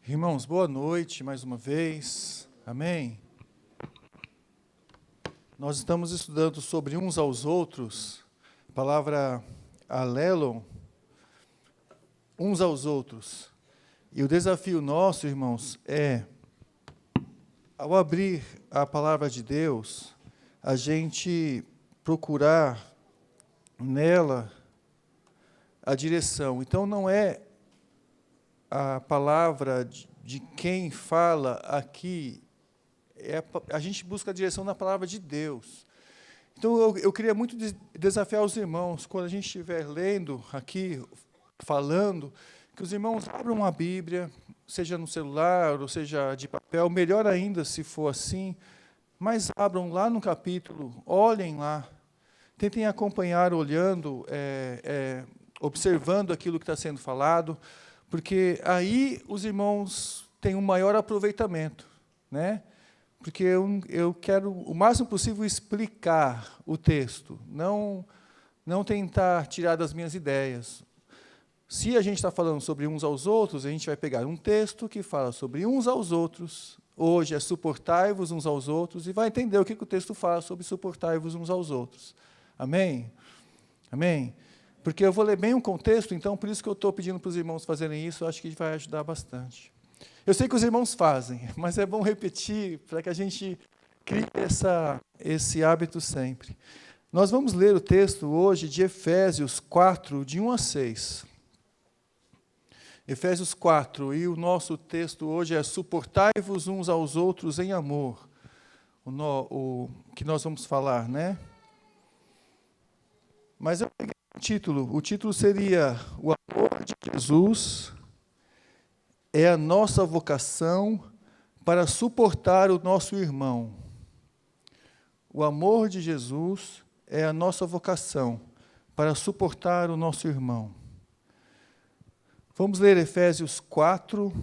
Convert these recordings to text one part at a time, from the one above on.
Irmãos, boa noite mais uma vez. Amém? Nós estamos estudando sobre uns aos outros, a palavra alelon, uns aos outros. E o desafio nosso, irmãos, é, ao abrir a palavra de Deus, a gente procurar nela a direção. Então, não é a palavra de quem fala aqui, a gente busca a direção na palavra de Deus. Então, eu queria muito desafiar os irmãos, quando a gente estiver lendo aqui, falando, que os irmãos abram a Bíblia, seja no celular, ou seja de papel, melhor ainda se for assim, mas abram lá no capítulo, olhem lá, tentem acompanhar, olhando, observando aquilo que está sendo falado, porque aí os irmãos têm um maior aproveitamento, né? Porque eu quero, o máximo possível, explicar o texto, não tentar tirar das minhas ideias. Se a gente está falando sobre uns aos outros, a gente vai pegar um texto que fala sobre uns aos outros, hoje é suportai-vos uns aos outros, e vai entender o que o texto fala sobre suportai-vos uns aos outros. Amém? Amém? Porque eu vou ler bem o contexto, então, por isso que eu estou pedindo para os irmãos fazerem isso, eu acho que vai ajudar bastante. Eu sei que os irmãos fazem, mas é bom repetir, para que a gente crie esse hábito sempre. Nós vamos ler o texto hoje de Efésios 4, de 1 a 6. Efésios 4, e o nosso texto hoje é suportai-vos uns aos outros em amor, o que nós vamos falar, né? Mas eu peguei o título seria O amor de Jesus é a nossa vocação para suportar o nosso irmão. O amor de Jesus é a nossa vocação para suportar o nosso irmão. Vamos ler Efésios 4,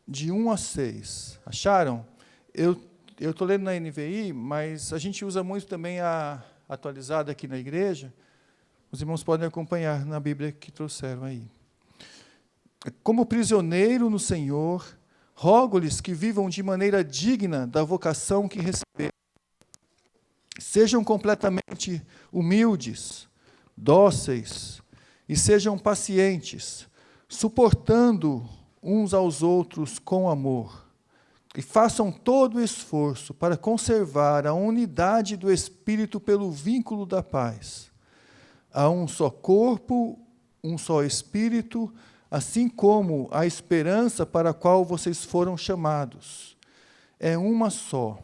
de 1 a 6. Acharam? Eu estou lendo na NVI, mas a gente usa muito também a atualizada aqui na igreja. Os irmãos podem acompanhar na Bíblia que trouxeram aí. Como prisioneiro no Senhor, rogo-lhes que vivam de maneira digna da vocação que receberam. Sejam completamente humildes, dóceis e sejam pacientes, suportando uns aos outros com amor. E façam todo o esforço para conservar a unidade do Espírito pelo vínculo da paz. Há um só corpo, um só Espírito, assim como a esperança para a qual vocês foram chamados. É uma só.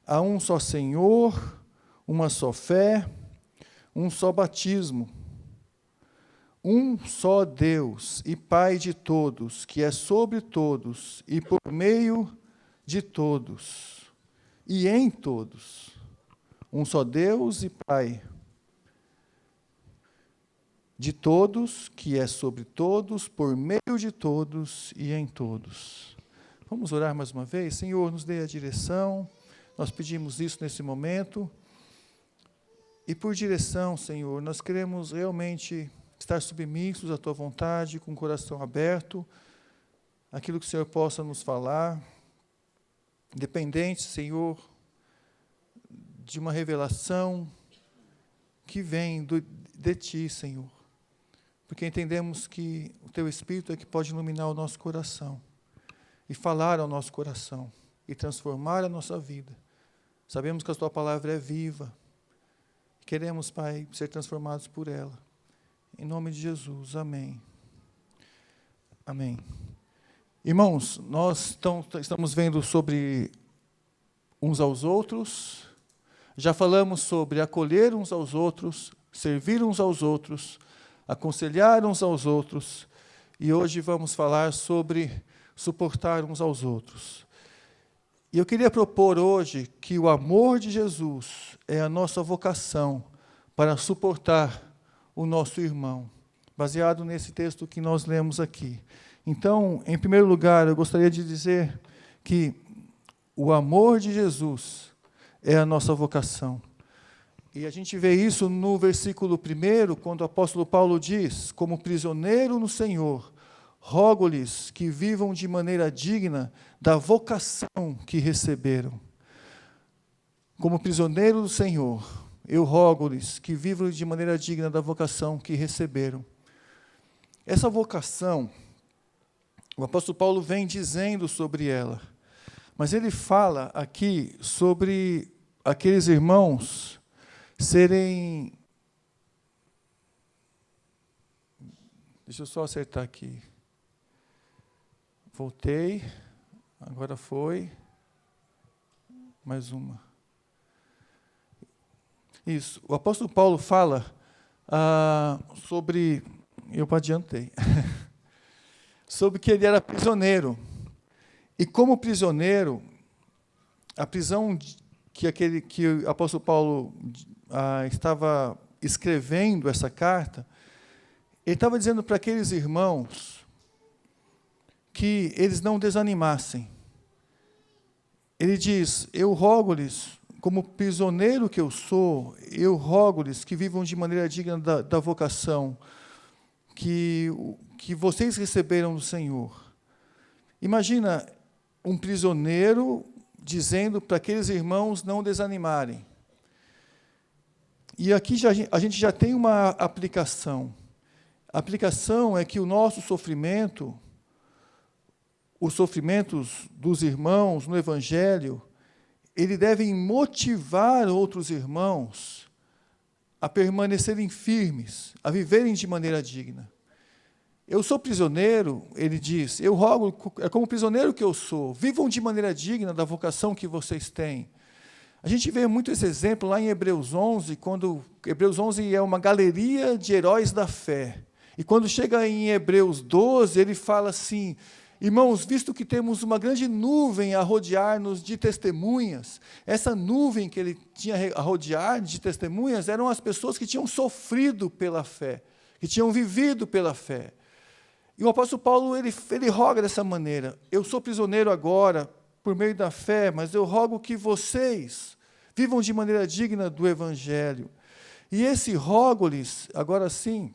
Há um só Senhor, uma só fé, um só batismo. Um só Deus e Pai de todos, que é sobre todos e por meio de todos e em todos. Um só Deus e Pai de todos, que é sobre todos, por meio de todos e em todos. Vamos orar mais uma vez? Senhor, nos dê a direção. Nós pedimos isso nesse momento. E por direção, Senhor, nós queremos realmente estar submissos à Tua vontade, com o coração aberto, aquilo que o Senhor possa nos falar, dependente, Senhor, de uma revelação que vem de Ti, Senhor. Porque entendemos que o Teu Espírito é que pode iluminar o nosso coração, e falar ao nosso coração, e transformar a nossa vida. Sabemos que a Tua palavra é viva, queremos, Pai, ser transformados por ela. Em nome de Jesus, amém. Amém. Irmãos, nós estamos vendo sobre uns aos outros, já falamos sobre acolher uns aos outros, servir uns aos outros, aconselhar uns aos outros, e hoje vamos falar sobre suportar uns aos outros. E eu queria propor hoje que o amor de Jesus é a nossa vocação para suportar o nosso irmão, baseado nesse texto que nós lemos aqui. Então, em primeiro lugar, eu gostaria de dizer que o amor de Jesus é a nossa vocação. E a gente vê isso no versículo 1, quando o apóstolo Paulo diz, como prisioneiro no Senhor, rogo-lhes que vivam de maneira digna da vocação que receberam. Como prisioneiro do Senhor, eu rogo-lhes que vivam de maneira digna da vocação que receberam. Essa vocação, o apóstolo Paulo vem dizendo sobre ela, mas ele fala aqui sobre aqueles irmãos serem... Deixa eu só acertar aqui. Voltei, agora foi. Mais uma. Isso, o apóstolo Paulo fala sobre... Eu adiantei. Sobre que ele era prisioneiro. E como prisioneiro, a prisão que o apóstolo Paulo estava escrevendo essa carta, ele estava dizendo para aqueles irmãos que eles não desanimassem. Ele diz, eu rogo-lhes, como prisioneiro que eu sou, eu rogo-lhes que vivam de maneira digna da vocação que vocês receberam do Senhor. Imagina um prisioneiro dizendo para aqueles irmãos não desanimarem. E aqui a gente já tem uma aplicação. A aplicação é que o nosso sofrimento, os sofrimentos dos irmãos no Evangelho, eles devem motivar outros irmãos a permanecerem firmes, a viverem de maneira digna. Eu sou prisioneiro, ele diz, eu rogo, é como prisioneiro que eu sou, vivam de maneira digna da vocação que vocês têm. A gente vê muito esse exemplo lá em Hebreus 11, quando Hebreus 11 é uma galeria de heróis da fé. E quando chega em Hebreus 12, ele fala assim, irmãos, visto que temos uma grande nuvem a rodear-nos de testemunhas, essa nuvem que ele tinha a rodear de testemunhas eram as pessoas que tinham sofrido pela fé, que tinham vivido pela fé. E o apóstolo Paulo, ele roga dessa maneira, eu sou prisioneiro agora, por meio da fé, mas eu rogo que vocês vivam de maneira digna do Evangelho. E esse rogo-lhes, agora sim,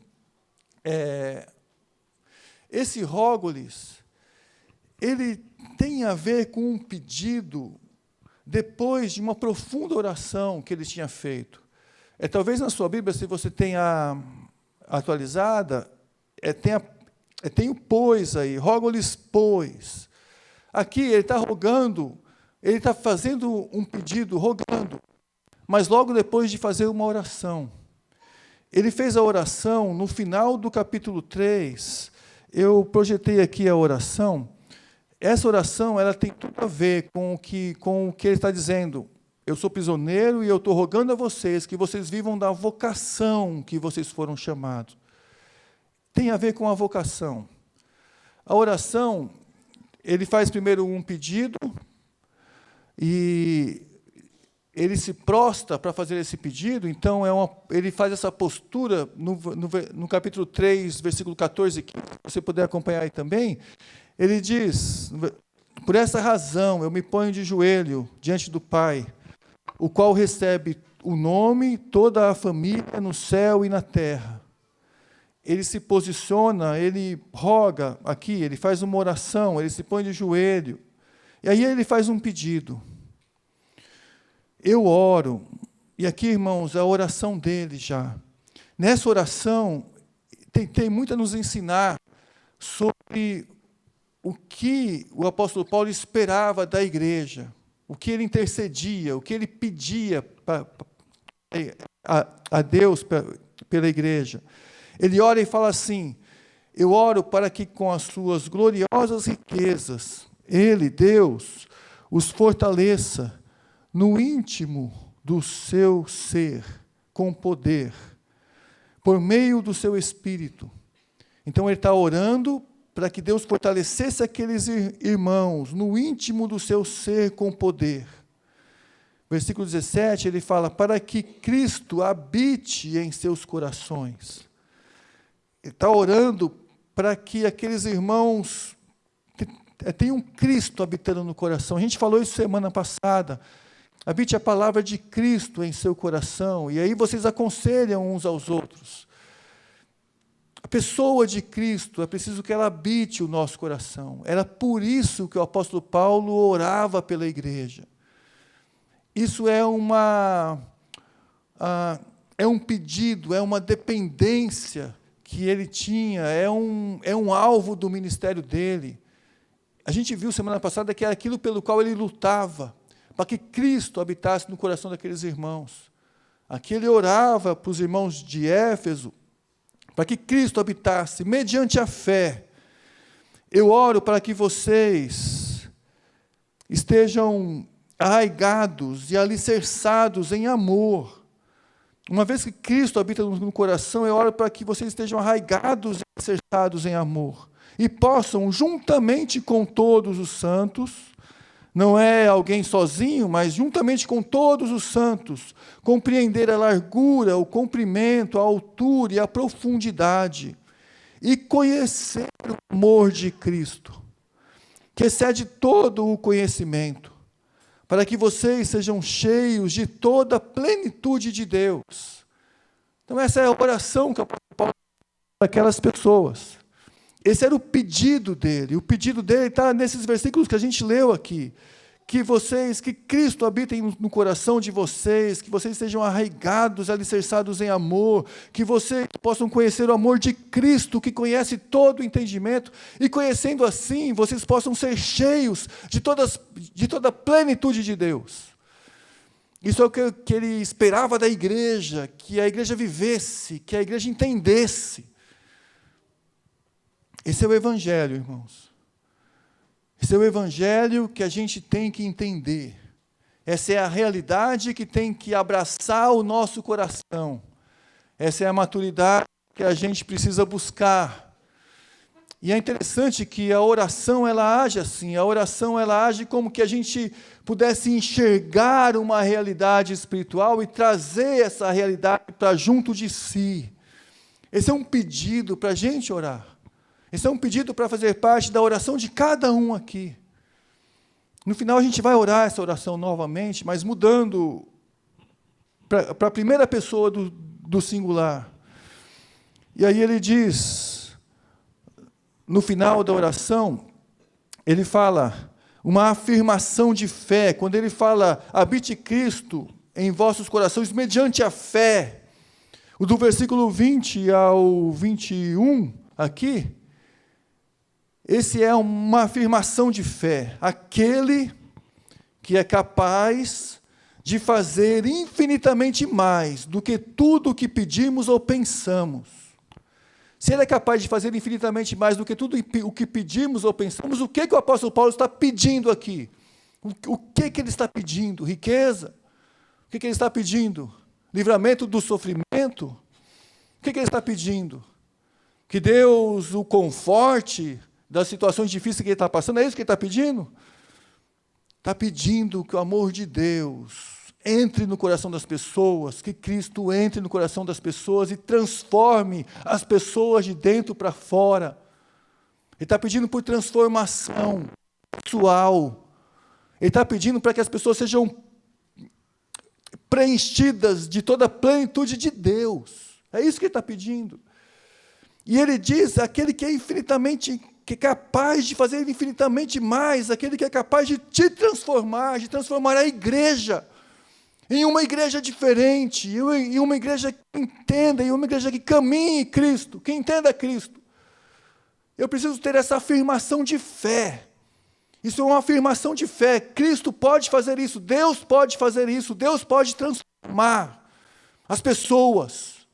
esse rogo-lhes, ele tem a ver com um pedido, depois de uma profunda oração que ele tinha feito. Talvez na sua Bíblia, se você tenha atualizada, tem o pois aí, rogo-lhes pois. Aqui ele está rogando, ele está fazendo um pedido, rogando, mas logo depois de fazer uma oração. Ele fez a oração no final do capítulo 3, eu projetei aqui a oração. Essa oração ela tem tudo a ver com o que ele está dizendo. Eu sou prisioneiro e eu estou rogando a vocês que vocês vivam da vocação que vocês foram chamados. Tem a ver com a vocação. A oração, ele faz primeiro um pedido e ele se prostra para fazer esse pedido, então ele faz essa postura no capítulo 3, versículo 14 e 15, se você puder acompanhar aí também, ele diz, por essa razão eu me ponho de joelho diante do Pai, o qual recebe o nome, toda a família no céu e na terra. Ele se posiciona, ele roga aqui, ele faz uma oração, ele se põe de joelho, e aí ele faz um pedido. Eu oro, e aqui, irmãos, a oração dele já. Nessa oração, tem muito a nos ensinar sobre o que o apóstolo Paulo esperava da igreja, o que ele intercedia, o que ele pedia a Deus pela igreja. Ele ora e fala assim, eu oro para que com as suas gloriosas riquezas, ele, Deus, os fortaleça no íntimo do seu ser, com poder, por meio do seu Espírito. Então ele está orando para que Deus fortalecesse aqueles irmãos no íntimo do seu ser com poder. Versículo 17, ele fala, para que Cristo habite em seus corações. Ele está orando para que aqueles irmãos tenham Cristo habitando no coração. A gente falou isso semana passada. Habite a palavra de Cristo em seu coração. E aí vocês aconselham uns aos outros. A pessoa de Cristo, é preciso que ela habite o nosso coração. Era por isso que o apóstolo Paulo orava pela igreja. Isso é um pedido, é uma dependência que ele tinha, é um alvo do ministério dele. A gente viu semana passada que era aquilo pelo qual ele lutava, para que Cristo habitasse no coração daqueles irmãos. Aqui ele orava para os irmãos de Éfeso, para que Cristo habitasse, mediante a fé. Eu oro para que vocês estejam arraigados e alicerçados em amor. Uma vez que Cristo habita no coração, eu oro para que vocês estejam arraigados e alicerçados em amor, e possam, juntamente com todos os santos, não é alguém sozinho, mas juntamente com todos os santos, compreender a largura, o comprimento, a altura e a profundidade, e conhecer o amor de Cristo, que excede todo o conhecimento, para que vocês sejam cheios de toda a plenitude de Deus. Então essa é a oração que o apóstolo Paulo faz para aquelas pessoas. Esse era o pedido dele. O pedido dele está nesses versículos que a gente leu aqui. Que Cristo habite no coração de vocês, que vocês sejam arraigados, alicerçados em amor, que vocês possam conhecer o amor de Cristo, que conhece todo o entendimento, e conhecendo assim, vocês possam ser cheios de toda a plenitude de Deus. Isso é o que ele esperava da igreja, que a igreja vivesse, que a igreja entendesse. Esse é o Evangelho, irmãos. Esse é o Evangelho que a gente tem que entender. Essa é a realidade que tem que abraçar o nosso coração. Essa é a maturidade que a gente precisa buscar. E é interessante que a oração, ela age assim. A oração, ela age como que a gente pudesse enxergar uma realidade espiritual e trazer essa realidade para junto de si. Esse é um pedido para a gente orar. Esse é um pedido para fazer parte da oração de cada um aqui. No final a gente vai orar essa oração novamente, mas mudando para a primeira pessoa do singular. E aí ele diz, no final da oração, ele fala uma afirmação de fé. Quando ele fala, habite Cristo em vossos corações, mediante a fé. O do versículo 20 ao 21, aqui, esse é uma afirmação de fé. Aquele que é capaz de fazer infinitamente mais do que tudo o que pedimos ou pensamos. Se ele é capaz de fazer infinitamente mais do que tudo o que pedimos ou pensamos, o que o apóstolo Paulo está pedindo aqui? O que ele está pedindo? Riqueza? O que ele está pedindo? Livramento do sofrimento? O que ele está pedindo? Que Deus o conforte das situações difíceis que ele está passando? É isso que ele está pedindo? Está pedindo que o amor de Deus entre no coração das pessoas, que Cristo entre no coração das pessoas e transforme as pessoas de dentro para fora. Ele está pedindo por transformação pessoal. Ele está pedindo para que as pessoas sejam preenchidas de toda a plenitude de Deus. É isso que ele está pedindo. E ele diz, aquele que é infinitamente, que é capaz de fazer infinitamente mais, aquele que é capaz de te transformar, de transformar a igreja em uma igreja diferente, em uma igreja que entenda, em uma igreja que caminhe Cristo, que entenda Cristo. Eu preciso ter essa afirmação de fé. Isso é uma afirmação de fé. Cristo pode fazer isso, Deus pode fazer isso, Deus pode transformar as pessoas,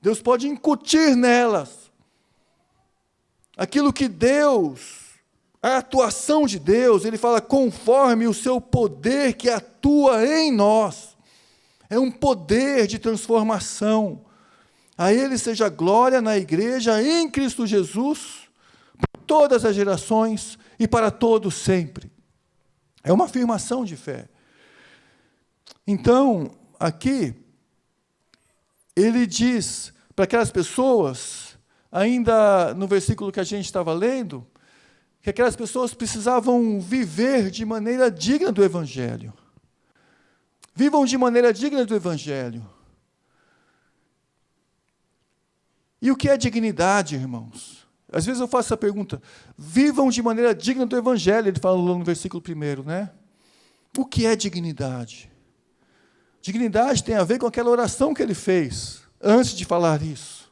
Deus pode incutir nelas aquilo que Deus, a atuação de Deus, ele fala, conforme o seu poder que atua em nós. É um poder de transformação. A ele seja glória na igreja, em Cristo Jesus, por todas as gerações e para todos sempre. É uma afirmação de fé. Então, aqui, ele diz para aquelas pessoas, ainda no versículo que a gente estava lendo, que aquelas pessoas precisavam viver de maneira digna do Evangelho. Vivam de maneira digna do Evangelho. E o que é dignidade, irmãos? Às vezes eu faço essa pergunta. Vivam de maneira digna do Evangelho, ele fala no versículo 1, né? O que é dignidade? Dignidade tem a ver com aquela oração que ele fez, antes de falar isso.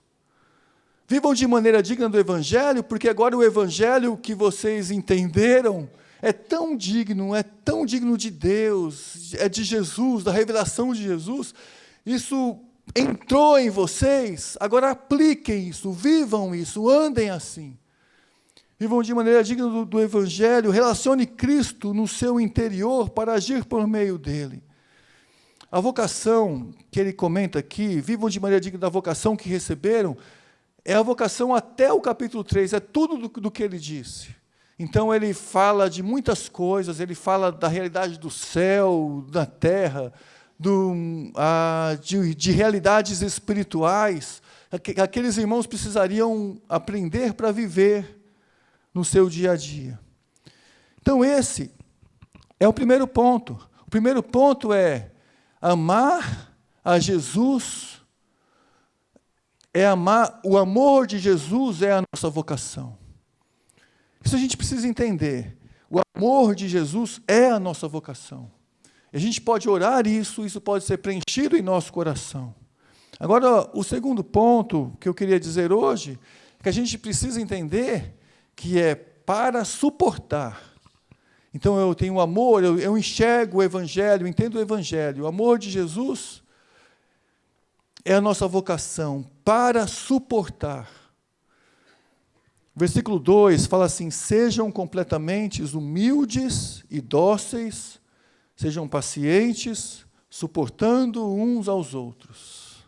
Vivam de maneira digna do Evangelho, porque agora o Evangelho que vocês entenderam é tão digno de Deus, é de Jesus, da revelação de Jesus. Isso entrou em vocês, agora apliquem isso, vivam isso, andem assim. Vivam de maneira digna do Evangelho, relacione Cristo no seu interior para agir por meio dele. A vocação que ele comenta aqui, vivam de maneira digna da vocação que receberam, é a vocação até o capítulo 3, é tudo do que ele disse. Então ele fala de muitas coisas, ele fala da realidade do céu, da terra, de realidades espirituais, que aqueles irmãos precisariam aprender para viver no seu dia a dia. Então esse é o primeiro ponto. O primeiro ponto é amar a Jesus, o amor de Jesus é a nossa vocação. Isso a gente precisa entender. O amor de Jesus é a nossa vocação. A gente pode orar isso pode ser preenchido em nosso coração. Agora, o segundo ponto que eu queria dizer hoje, é que a gente precisa entender que é para suportar. Então, eu tenho amor, eu enxergo o Evangelho, entendo o Evangelho. O amor de Jesus é a nossa vocação, para suportar. Versículo 2 fala assim, sejam completamente humildes e dóceis, sejam pacientes, suportando uns aos outros.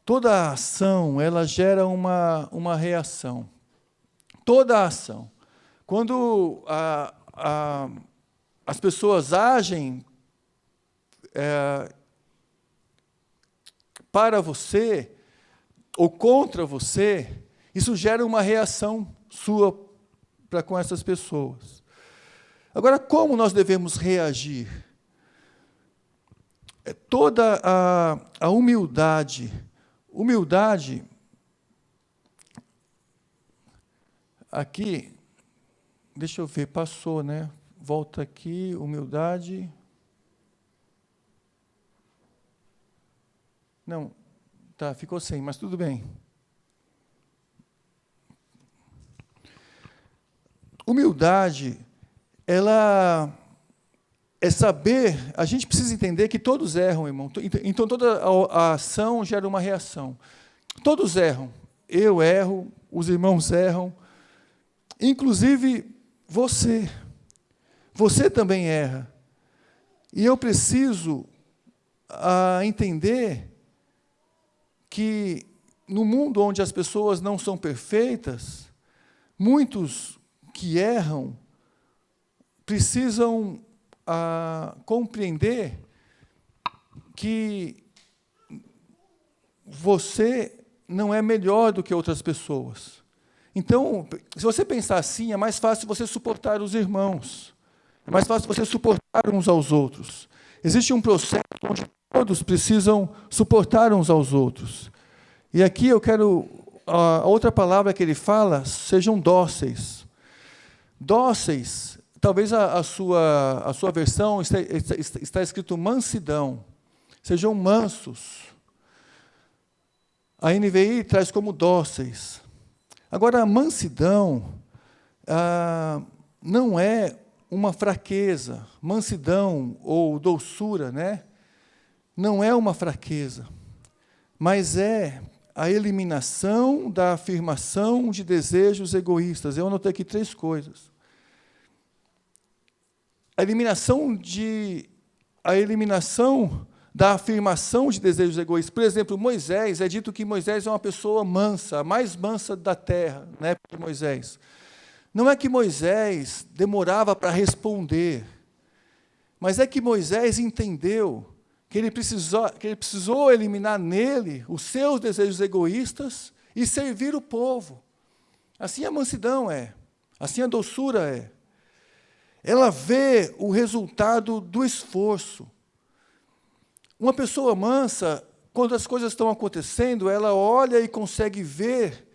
Toda ação, ela gera uma reação. Toda ação. Quando as pessoas agem para você ou contra você, isso gera uma reação sua para com essas pessoas. Agora, como nós devemos reagir? Toda a humildade, aqui, deixa eu ver, passou, né? Volta aqui, humildade. Não, tá, ficou sem, mas tudo bem. Humildade, ela é saber, a gente precisa entender que todos erram, irmão. Então, toda a ação gera uma reação. Todos erram. Eu erro, os irmãos erram, inclusive você. Você também erra. E eu preciso entender que no mundo onde as pessoas não são perfeitas, muitos que erram precisam compreender que você não é melhor do que outras pessoas. Então, se você pensar assim, é mais fácil você suportar os irmãos, é mais fácil você suportar uns aos outros. Existe um processo onde todos precisam suportar uns aos outros. E aqui eu quero, a outra palavra que ele fala, sejam dóceis. Dóceis, talvez a sua versão está escrito mansidão. Sejam mansos. A NVI traz como dóceis. Agora, a mansidão não é uma fraqueza. Mansidão ou doçura, né? Não é uma fraqueza, mas é a eliminação da afirmação de desejos egoístas. Eu anotei aqui 3 coisas. A eliminação da afirmação de desejos egoístas. Por exemplo, Moisés, é dito que Moisés é uma pessoa mansa, a mais mansa da terra, na época de Moisés. Não é que Moisés demorava para responder, mas é que Moisés entendeu que ele precisou eliminar nele os seus desejos egoístas e servir o povo. Assim a mansidão é, assim a doçura é. Ela vê o resultado do esforço. Uma pessoa mansa quando as coisas estão acontecendo, ela olha e consegue ver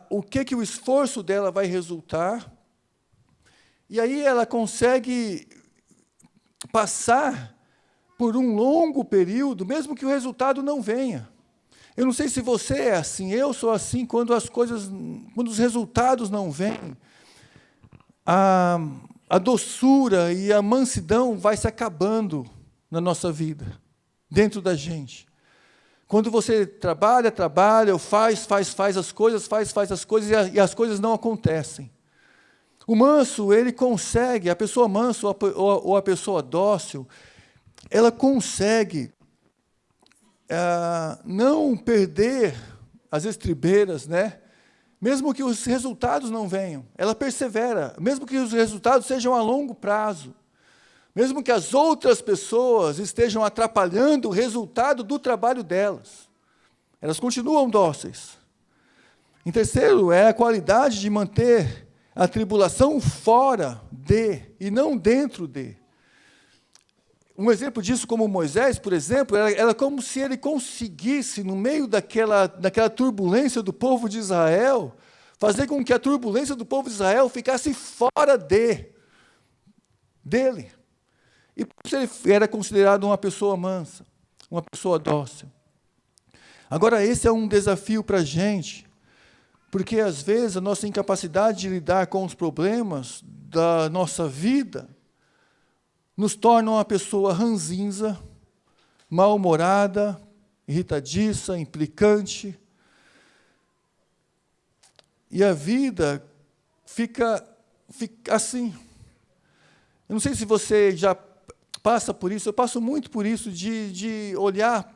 o que o esforço dela vai resultar, e aí ela consegue passar por um longo período, mesmo que o resultado não venha. Eu não sei se você é assim, eu sou assim, quando os resultados não vêm, a doçura e a mansidão vai se acabando na nossa vida, dentro da gente. Quando você trabalha, ou faz as coisas, e as coisas não acontecem. O manso, ele consegue, a pessoa mansa ou a pessoa dócil, ela consegue não perder as estribeiras, né? Mesmo que os resultados não venham. Ela persevera, mesmo que os resultados sejam a longo prazo. Mesmo que as outras pessoas estejam atrapalhando o resultado do trabalho delas. Elas continuam dóceis. Em terceiro, é a qualidade de manter a tribulação fora de, e não dentro de. Um exemplo disso, como Moisés, por exemplo, era como se ele conseguisse, no meio daquela turbulência do povo de Israel, fazer com que a turbulência do povo de Israel ficasse fora dele. E por isso ele era considerado uma pessoa mansa, uma pessoa dócil. Agora, esse é um desafio para a gente, porque às vezes a nossa incapacidade de lidar com os problemas da nossa vida nos torna uma pessoa ranzinza, mal-humorada, irritadiça, implicante. E a vida fica assim. Eu não sei se você já passa por isso, eu passo muito por isso, de olhar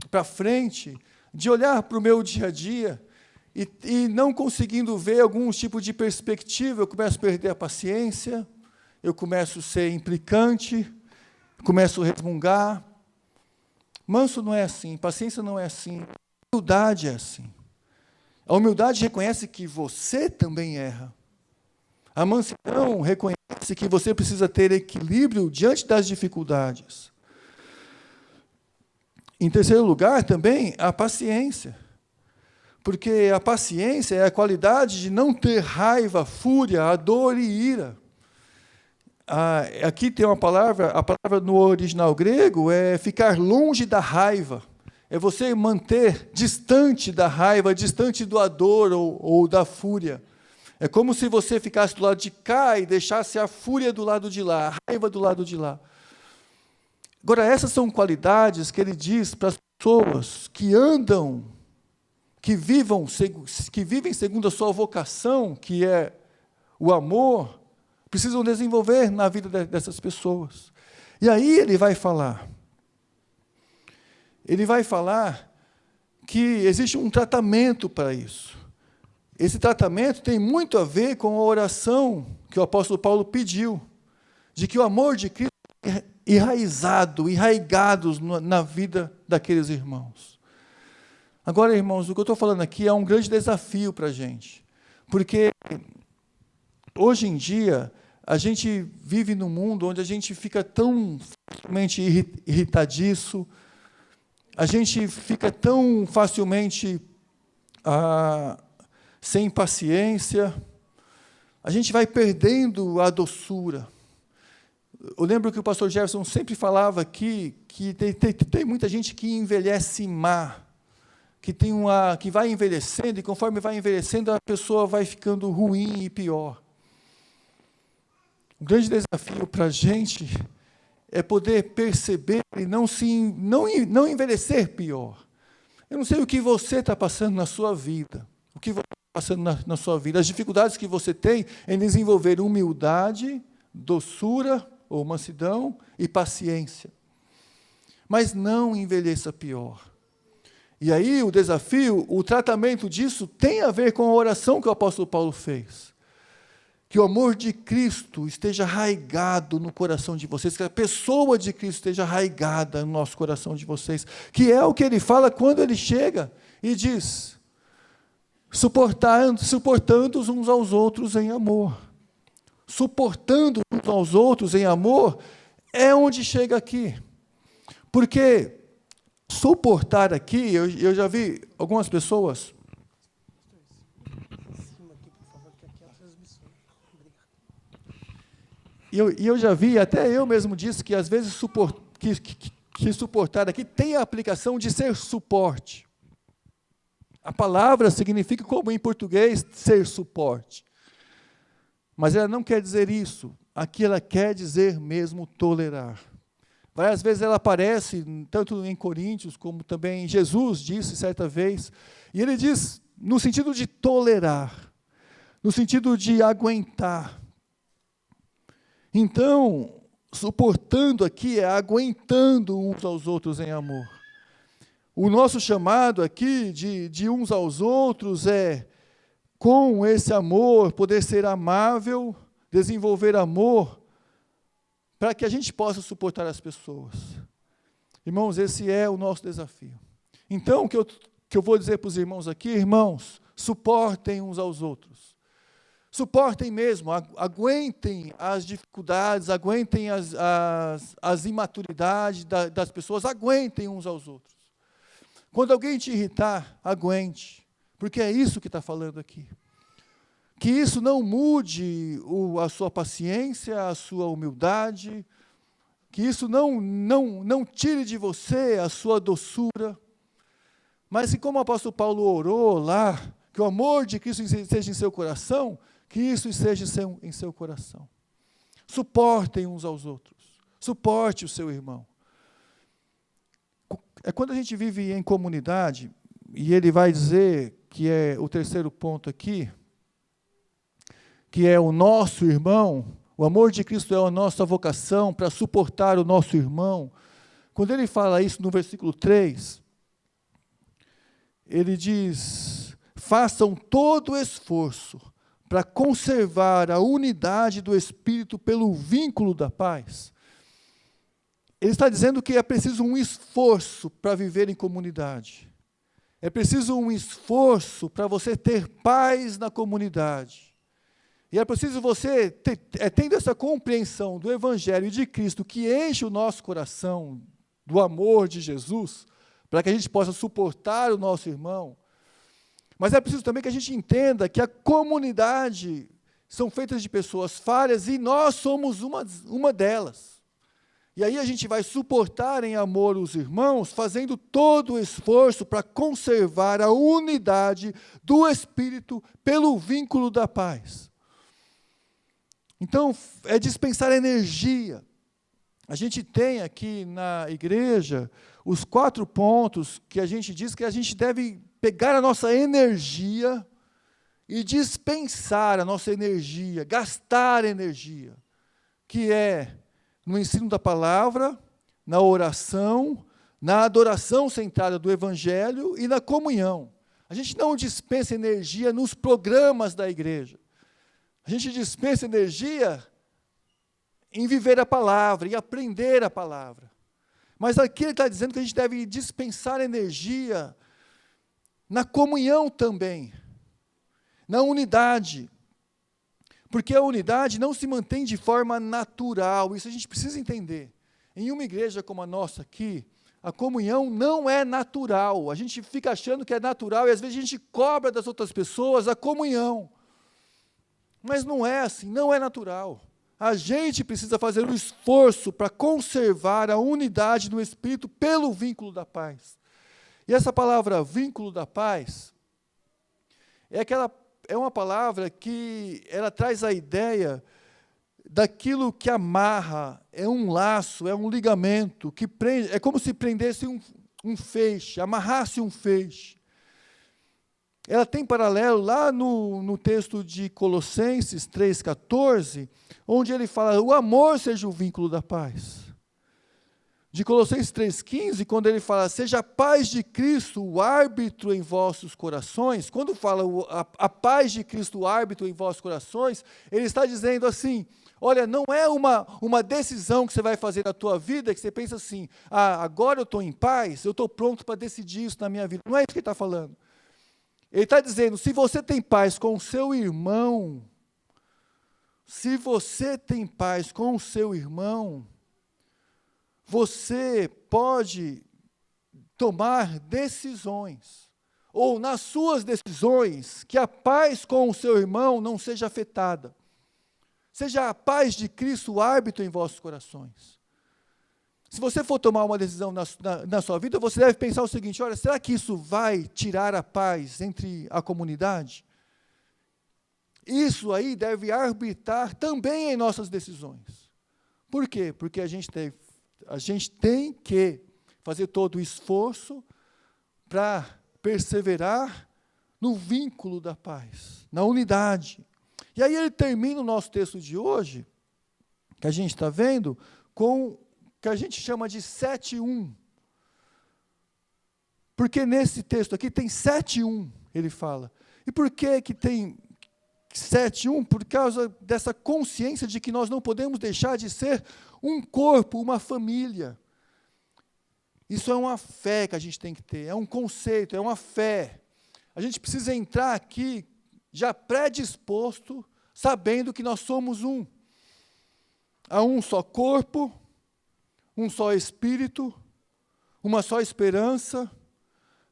para frente, de olhar para o meu dia a dia, e não conseguindo ver algum tipo de perspectiva, eu começo a perder a paciência, eu começo a ser implicante, começo a resmungar. Manso não é assim, paciência não é assim, a humildade é assim. A humildade reconhece que você também erra. A mansidão reconhece que você precisa ter equilíbrio diante das dificuldades. Em terceiro lugar, também, a paciência. Porque a paciência é a qualidade de não ter raiva, fúria, a dor e ira. Aqui tem a palavra no original grego é ficar longe da raiva. É você manter distante da raiva, distante da dor ou da fúria. É como se você ficasse do lado de cá e deixasse a fúria do lado de lá, a raiva do lado de lá. Agora, essas são qualidades que ele diz para as pessoas que andam, que vivem segundo a sua vocação, que é o amor, precisam desenvolver na vida dessas pessoas. E aí ele vai falar que existe um tratamento para isso. Esse tratamento tem muito a ver com a oração que o apóstolo Paulo pediu, de que o amor de Cristo é enraigados na vida daqueles irmãos. Agora, irmãos, o que eu estou falando aqui é um grande desafio para a gente, porque hoje em dia a gente vive num mundo onde a gente fica tão facilmente irritadiço, a gente fica tão facilmente sem paciência, a gente vai perdendo a doçura. Eu lembro que o pastor Jefferson sempre falava aqui que tem muita gente que envelhece má, que vai envelhecendo, e conforme vai envelhecendo, a pessoa vai ficando ruim e pior. O grande desafio para a gente é poder perceber e não envelhecer pior. Eu não sei o que você está passando na sua vida, o que você está passando na sua vida, as dificuldades que você tem em desenvolver humildade, doçura ou mansidão e paciência. Mas não envelheça pior. E aí o desafio, o tratamento disso tem a ver com a oração que o apóstolo Paulo fez. Que o amor de Cristo esteja arraigado no coração de vocês, que a pessoa de Cristo esteja arraigada no nosso coração de vocês, que é o que ele fala quando ele chega e diz, suportando uns aos outros em amor. Suportando uns aos outros em amor é onde chega aqui. Porque Suportar aqui, eu já vi algumas pessoas. E eu já vi, até eu mesmo disse, que às vezes suportar aqui tem a aplicação de ser suporte. A palavra significa, como em português, ser suporte. Mas ela não quer dizer isso. Aqui ela quer dizer mesmo tolerar. Várias vezes ela aparece, tanto em Coríntios, como também Jesus disse certa vez, e ele diz no sentido de tolerar, no sentido de aguentar. Então, suportando aqui é aguentando uns aos outros em amor. O nosso chamado aqui de uns aos outros é, com esse amor, poder ser amável, desenvolver amor, para que a gente possa suportar as pessoas. Irmãos, esse é o nosso desafio. Então, o que eu vou dizer para os irmãos aqui, irmãos, suportem uns aos outros. Suportem mesmo, aguentem as dificuldades, aguentem as imaturidades das pessoas, aguentem uns aos outros. Quando alguém te irritar, aguente, porque é isso que está falando aqui. Que isso não mude a sua paciência, a sua humildade, que isso não tire de você a sua doçura, mas que como o apóstolo Paulo orou lá, que o amor de Cristo esteja em seu coração, que isso esteja em seu coração. Suportem uns aos outros, suporte o seu irmão. É quando a gente vive em comunidade, e ele vai dizer, que é o terceiro ponto aqui, que é o nosso irmão, o amor de Cristo é a nossa vocação para suportar o nosso irmão. Quando ele fala isso no versículo 3, ele diz, façam todo o esforço para conservar a unidade do Espírito pelo vínculo da paz. Ele está dizendo que é preciso um esforço para viver em comunidade. É preciso um esforço para você ter paz na comunidade. E é preciso você, tendo essa compreensão do Evangelho de Cristo, que enche o nosso coração do amor de Jesus, para que a gente possa suportar o nosso irmão. Mas é preciso também que a gente entenda que a comunidade são feitas de pessoas falhas e nós somos uma delas. E aí a gente vai suportar em amor os irmãos, fazendo todo o esforço para conservar a unidade do Espírito pelo vínculo da paz. Então, é dispensar energia. A gente tem aqui na igreja os 4 pontos que a gente diz que a gente deve pegar a nossa energia e dispensar a nossa energia, gastar energia, que é no ensino da palavra, na oração, na adoração centrada do Evangelho e na comunhão. A gente não dispensa energia nos programas da igreja. A gente dispensa energia em viver a palavra, em aprender a palavra. Mas aqui ele está dizendo que a gente deve dispensar energia na comunhão também, na unidade. Porque a unidade não se mantém de forma natural, isso a gente precisa entender. Em uma igreja como a nossa aqui, a comunhão não é natural. A gente fica achando que é natural e às vezes a gente cobra das outras pessoas a comunhão. Mas não é assim, não é natural. A gente precisa fazer um esforço para conservar a unidade do Espírito pelo vínculo da paz. E essa palavra vínculo da paz é uma palavra que ela traz a ideia daquilo que amarra, é um laço, é um ligamento, que prende, é como se prendesse um feixe, amarrasse um feixe. Ela tem paralelo lá no texto de Colossenses 3,14, onde ele fala, o amor seja o vínculo da paz. De Colossenses 3,15, quando ele fala, seja a paz de Cristo o árbitro em vossos corações, quando fala a paz de Cristo o árbitro em vossos corações, ele está dizendo assim, olha, não é uma decisão que você vai fazer na tua vida, que você pensa assim, agora eu estou em paz, eu estou pronto para decidir isso na minha vida. Não é isso que ele está falando. Ele está dizendo, se você tem paz com o seu irmão, você pode tomar decisões, ou nas suas decisões, que a paz com o seu irmão não seja afetada. Seja a paz de Cristo o árbitro em vossos corações. Se você for tomar uma decisão na sua vida, você deve pensar o seguinte: olha, será que isso vai tirar a paz entre a comunidade? Isso aí deve arbitrar também em nossas decisões. Por quê? Porque a gente tem que fazer todo o esforço para perseverar no vínculo da paz, na unidade. E aí ele termina o nosso texto de hoje, que a gente está vendo, com o que a gente chama de 7:1. Porque nesse texto aqui tem 7:1, ele fala. E por que tem 7:1? Por causa dessa consciência de que nós não podemos deixar de ser um corpo, uma família. Isso é uma fé que a gente tem que ter, é um conceito, é uma fé. A gente precisa entrar aqui já predisposto, sabendo que nós somos um. Há um só corpo, um só Espírito, uma só esperança,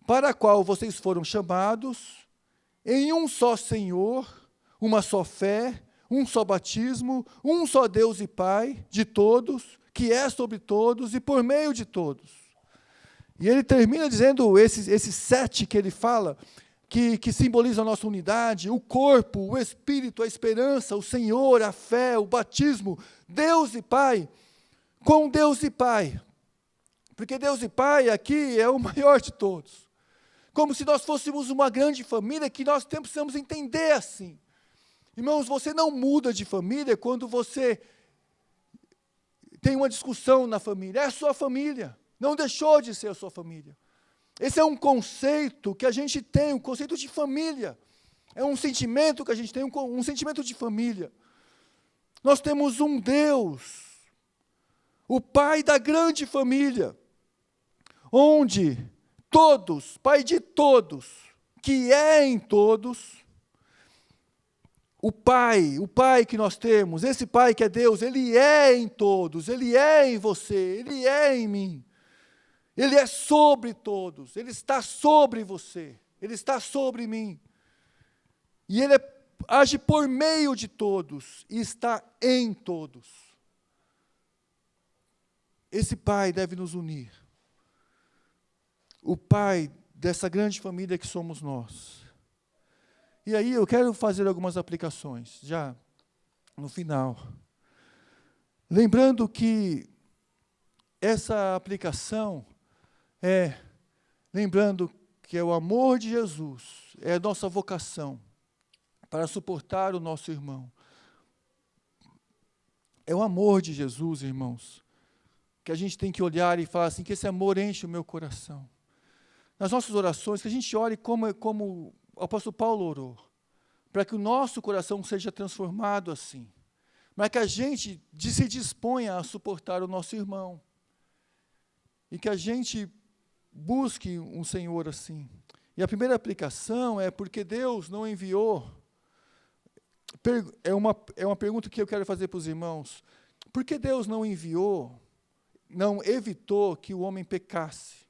para a qual vocês foram chamados, em um só Senhor, uma só fé, um só batismo, um só Deus e Pai de todos, que é sobre todos e por meio de todos. E ele termina dizendo esses 7 que ele fala, que simbolizam a nossa unidade: o corpo, o Espírito, a esperança, o Senhor, a fé, o batismo, Deus e Pai, com Deus e Pai. Porque Deus e Pai aqui é o maior de todos. Como se nós fôssemos uma grande família, que nós precisamos entender assim. Irmãos, você não muda de família quando você tem uma discussão na família. É a sua família. Não deixou de ser a sua família. Esse é um conceito que a gente tem, um conceito de família. É um sentimento que a gente tem, um sentimento de família. Nós temos um Deus, o Pai da grande família, onde todos, Pai de todos, que é em todos, o Pai que nós temos, esse Pai que é Deus, Ele é em todos, Ele é em você, Ele é em mim. Ele é sobre todos, Ele está sobre você, Ele está sobre mim. E Ele age por meio de todos e está em todos. Esse Pai deve nos unir. O Pai dessa grande família que somos nós. E aí eu quero fazer algumas aplicações, já no final. Lembrando que essa aplicação lembrando que é o amor de Jesus, é a nossa vocação para suportar o nosso irmão. É o amor de Jesus, irmãos, que a gente tem que olhar e falar assim, que esse amor enche o meu coração. Nas nossas orações, que a gente ore como o apóstolo Paulo orou, para que o nosso coração seja transformado assim, mas que a gente se disponha a suportar o nosso irmão, e que a gente busque um Senhor assim. E a primeira aplicação é porque Deus não enviou, é uma pergunta que eu quero fazer para os irmãos, por que Deus não enviou, não evitou que o homem pecasse?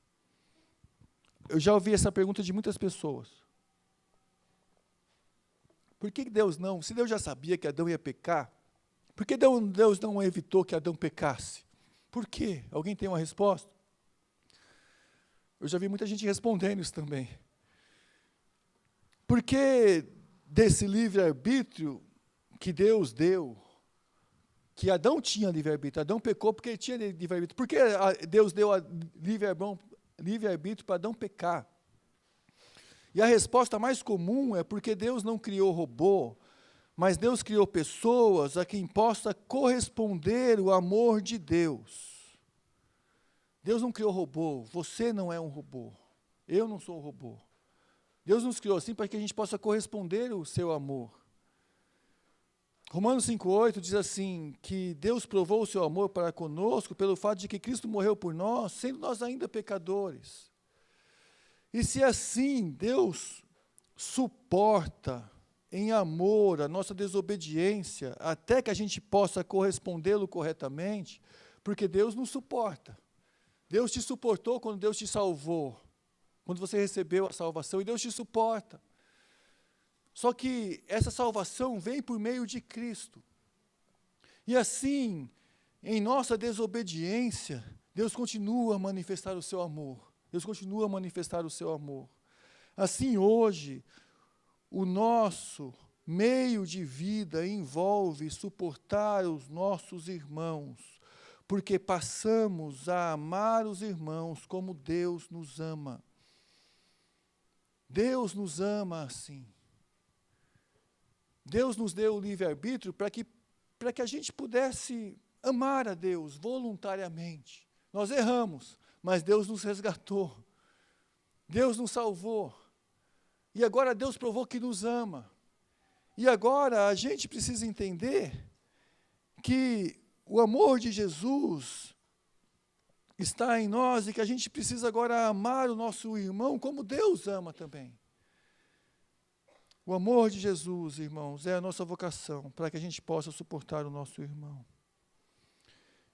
Eu já ouvi essa pergunta de muitas pessoas. Por que Deus não, se Deus já sabia que Adão ia pecar, por que Deus não evitou que Adão pecasse? Por quê? Alguém tem uma resposta? Eu já vi muita gente respondendo isso também. Por que desse livre-arbítrio que Deus deu, que Adão tinha livre-arbítrio, Adão pecou porque ele tinha livre-arbítrio, por que Deus deu livre-arbítrio para Adão pecar? E a resposta mais comum é porque Deus não criou robô, mas Deus criou pessoas a quem possa corresponder o amor de Deus. Deus não criou robô, você não é um robô, eu não sou um robô. Deus nos criou assim para que a gente possa corresponder o seu amor. Romanos 5,8 diz assim, que Deus provou o seu amor para conosco pelo fato de que Cristo morreu por nós, sendo nós ainda pecadores. E se assim Deus suporta em amor a nossa desobediência, até que a gente possa correspondê-lo corretamente, porque Deus nos suporta. Deus te suportou quando Deus te salvou, quando você recebeu a salvação, e Deus te suporta. Só que essa salvação vem por meio de Cristo. E assim, em nossa desobediência, Deus continua a manifestar o seu amor. Deus continua a manifestar o seu amor. Assim, hoje, o nosso meio de vida envolve suportar os nossos irmãos, porque passamos a amar os irmãos como Deus nos ama. Deus nos ama assim. Deus nos deu o livre-arbítrio para que a gente pudesse amar a Deus voluntariamente. Nós erramos, mas Deus nos resgatou. Deus nos salvou. E agora Deus provou que nos ama. E agora a gente precisa entender que o amor de Jesus está em nós e que a gente precisa agora amar o nosso irmão como Deus ama também. O amor de Jesus, irmãos, é a nossa vocação para que a gente possa suportar o nosso irmão.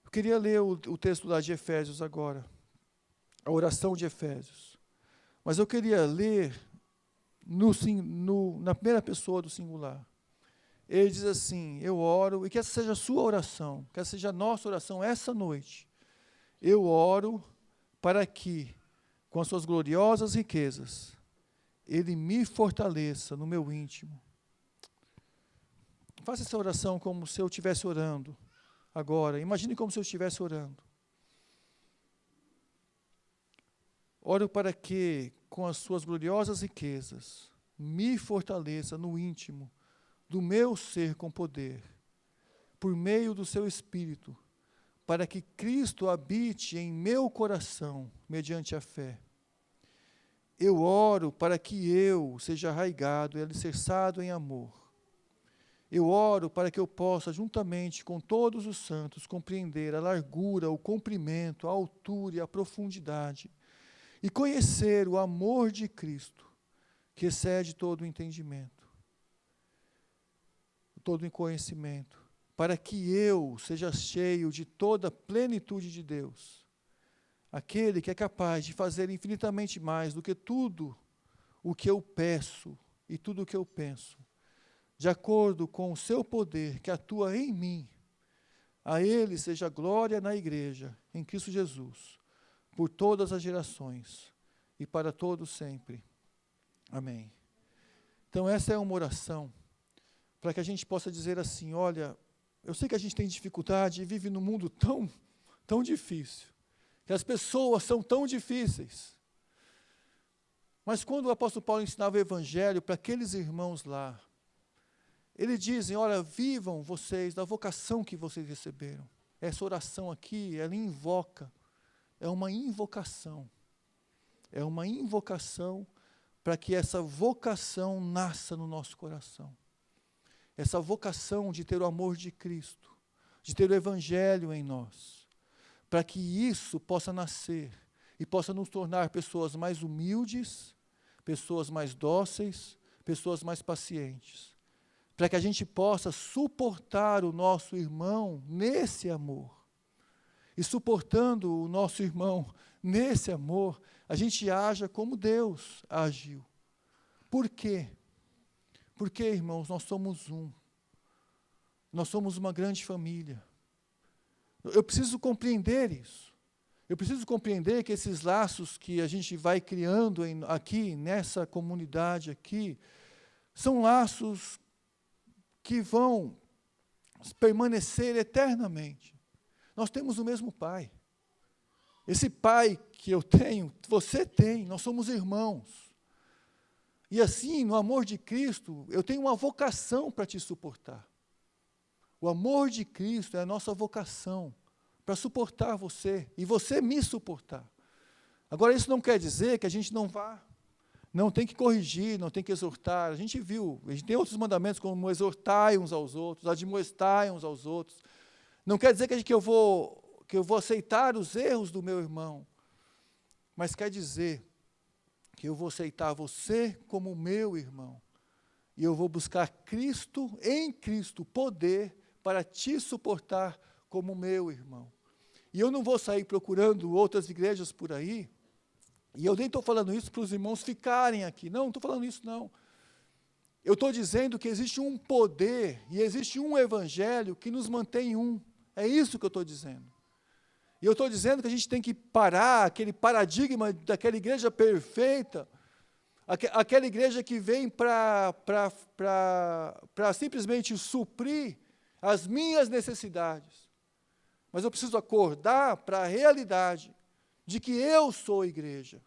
Eu queria ler o texto lá de Efésios agora, a oração de Efésios. Mas eu queria ler na primeira pessoa do singular. Ele diz assim: eu oro, e que essa seja a sua oração, que essa seja a nossa oração essa noite. Eu oro para que, com as suas gloriosas riquezas, Ele me fortaleça no meu íntimo. Faça essa oração como se eu estivesse orando agora. Imagine como se eu estivesse orando. Oro para que, com as suas gloriosas riquezas, me fortaleça no íntimo do meu ser com poder, por meio do seu Espírito, para que Cristo habite em meu coração, mediante a fé. Eu oro para que eu seja arraigado e alicerçado em amor. Eu oro para que eu possa, juntamente com todos os santos, compreender a largura, o comprimento, a altura e a profundidade, e conhecer o amor de Cristo, que excede todo o entendimento, todo o conhecimento, para que eu seja cheio de toda a plenitude de Deus, aquele que é capaz de fazer infinitamente mais do que tudo o que eu peço e tudo o que eu penso, de acordo com o seu poder que atua em mim. A Ele seja glória na igreja, em Cristo Jesus, por todas as gerações e para todos sempre. Amém. Então essa é uma oração para que a gente possa dizer assim: olha, eu sei que a gente tem dificuldade e vive num mundo tão difícil, que as pessoas são tão difíceis. Mas quando o apóstolo Paulo ensinava o evangelho para aqueles irmãos lá, ele dizem: olha, vivam vocês da vocação que vocês receberam. Essa oração aqui, ela invoca, é uma invocação. É uma invocação para que essa vocação nasça no nosso coração. Essa vocação de ter o amor de Cristo, de ter o evangelho em nós, para que isso possa nascer e possa nos tornar pessoas mais humildes, pessoas mais dóceis, pessoas mais pacientes, para que a gente possa suportar o nosso irmão nesse amor. E suportando o nosso irmão nesse amor, a gente haja como Deus agiu. Por quê? Porque, irmãos, nós somos um. Nós somos uma grande família. Eu preciso compreender isso. Eu preciso compreender que esses laços que a gente vai criando aqui, nessa comunidade aqui, são laços que vão permanecer eternamente. Nós temos o mesmo Pai. Esse Pai que eu tenho, você tem, nós somos irmãos. E assim, no amor de Cristo, eu tenho uma vocação para te suportar. O amor de Cristo é a nossa vocação para suportar você e você me suportar. Agora, isso não quer dizer que a gente não tem que corrigir, não tem que exortar. A gente tem outros mandamentos como exortai uns aos outros, admoestai uns aos outros. Não quer dizer que eu vou aceitar os erros do meu irmão, mas quer dizer que eu vou aceitar você como meu irmão, e eu vou buscar em Cristo, poder para te suportar como meu irmão. E eu não vou sair procurando outras igrejas por aí, e eu nem estou falando isso para os irmãos ficarem aqui. Não estou falando isso, não. Eu estou dizendo que existe um poder e existe um evangelho que nos mantém um. É isso que eu estou dizendo. E eu estou dizendo que a gente tem que parar aquele paradigma daquela igreja perfeita, aquela igreja que vem para simplesmente suprir as minhas necessidades. Mas eu preciso acordar para a realidade de que eu sou igreja.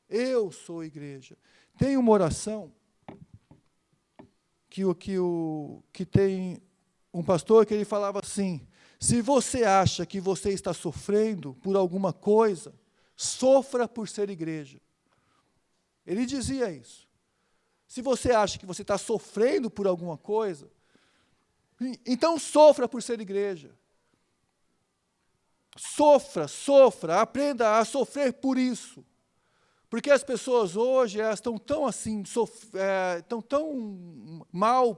Eu sou igreja. Tem uma oração que tem um pastor que ele falava assim: se você acha que você está sofrendo por alguma coisa, sofra por ser igreja. Ele dizia isso. Se você acha que você está sofrendo por alguma coisa, então sofra por ser igreja. Sofra, aprenda a sofrer por isso. Porque as pessoas hoje, elas estão tão assim, estão tão mal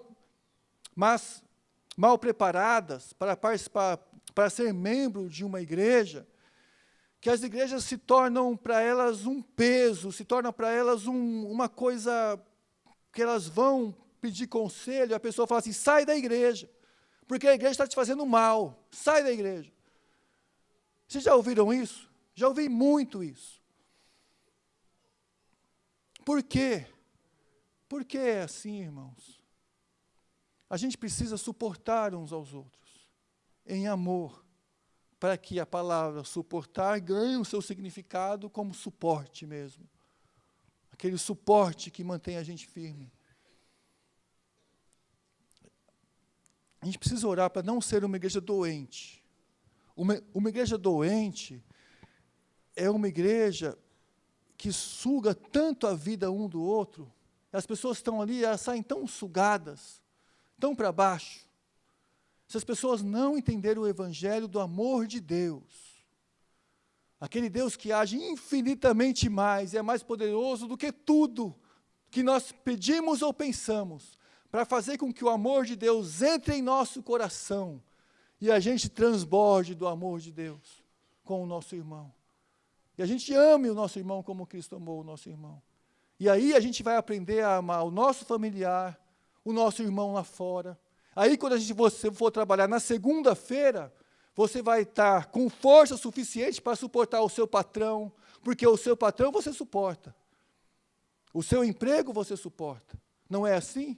preparadas para participar, para ser membro de uma igreja, que as igrejas se tornam para elas um peso, se tornam para elas uma coisa que elas vão pedir conselho, a pessoa fala assim: sai da igreja, porque a igreja está te fazendo mal, sai da igreja. Vocês já ouviram isso? Já ouvi muito isso. Por quê? Por que é assim, irmãos? A gente precisa suportar uns aos outros, em amor, para que a palavra suportar ganhe o seu significado como suporte mesmo. Aquele suporte que mantém a gente firme. A gente precisa orar para não ser uma igreja doente. Uma igreja doente é uma igreja que suga tanto a vida um do outro, as pessoas estão ali, elas saem tão sugadas, tão para baixo. Se as pessoas não entenderem o evangelho do amor de Deus, aquele Deus que age infinitamente mais, e é mais poderoso do que tudo que nós pedimos ou pensamos, para fazer com que o amor de Deus entre em nosso coração, e a gente transborde do amor de Deus com o nosso irmão. E a gente ame o nosso irmão como Cristo amou o nosso irmão. E aí a gente vai aprender a amar o nosso familiar, o nosso irmão lá fora. Aí quando você for trabalhar na segunda-feira, você vai estar com força suficiente para suportar o seu patrão, porque o seu patrão você suporta. O seu emprego você suporta. Não é assim?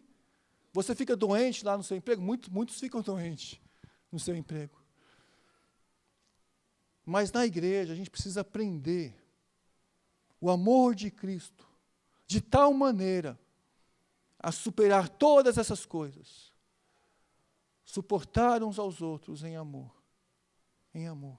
Você fica doente lá no seu emprego? Muitos ficam doentes no seu emprego. Mas na igreja a gente precisa aprender o amor de Cristo de tal maneira a superar todas essas coisas. Suportar uns aos outros em amor. Em amor.